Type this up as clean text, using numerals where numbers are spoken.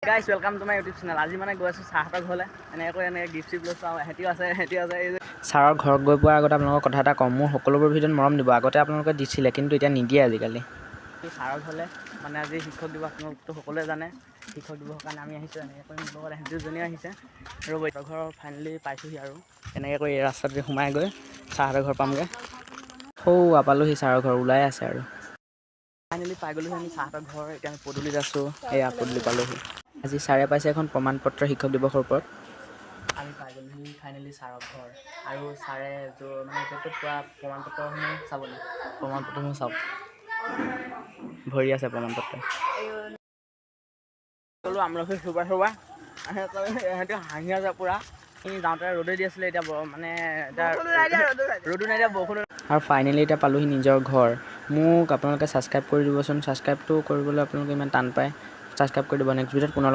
Guys welcome to my YouTube channel. আজি মানে গৈ আছোঁ ছাৰহঁতৰ ঘৰলৈ। এনেকৈ গিফ্ট চিফ্ট লৈছোঁ আৰু হেঁতিও আছে এই যে ছাৰৰ ঘৰত গৈ পোৱাৰ আগতে আপোনালোকক কথা এটা ক'ম। মোৰ সকলোবোৰ ভিডিঅ'ত মৰম দিব। আগতে আপোনালোকে দিছিলে, কিন্তু এতিয়া নিদিয়ে আজিকালি। ছাৰৰ ঘৰলৈ মানে আজি শিক্ষক দিৱস, আপোনালোকতো সকলোৱে জানে। শিক্ষক দিৱসৰ কাৰণে আমি আহিছোঁ। এনেকৈ কৰি মোৰ লগত হেঁতি দুজনীও আহিছে। ৰ'ব ঘৰ ফাইনেলি পাইছোঁহি আৰু এনেকৈ কৰি এই ৰাস্তাটোতে সোমাই গৈ ছাৰহঁতৰ ঘৰ পামগৈ। পালোহি ছাৰৰ ঘৰ, ওলাই আছে আৰু ফাইনেলি পাই গ'লোহি আমি ছাৰহঁতৰ ঘৰ। এতিয়া আমি পদূলিত আছোঁ। এয়া পদূলি পালোহি। আজি ছাৰে পাইছে এখন প্ৰমাণ পত্ৰ শিক্ষক দিৱসৰ ওপৰত। আমি পাই গ'লোহি ফাইনেলি ছাৰৰ ঘৰ, আৰু ছাৰে মানে য'ত পোৱা প্ৰমাণ পত্ৰসমূহ চাবলৈ, প্ৰমাণ পত্ৰসমূহ চাওক, ভৰি আছে প্ৰমাণ পত্ৰ। ক'লো আমলখি চোবা সিহঁতি হাঁহি আছে পূৰা। যাওঁতে ৰ'দে দি আছিলে, এতিয়া মানে এতিয়া ৰ'দো নাই দিয়া, বৰষুণো। আৰু ফাইনেলি এতিয়া পালোহি নিজৰ ঘৰ। মোক আপোনালোকে ছাবস্ক্ৰাইব কৰি দিবচোন। ছাবস্ক্ৰাইবটো কৰিবলৈ আপোনালোকে ইমান টান পায়, ছাবস্ক্ৰাইব কৰি দিব। নেক্সট ভিডিঅ'ত পুনৰ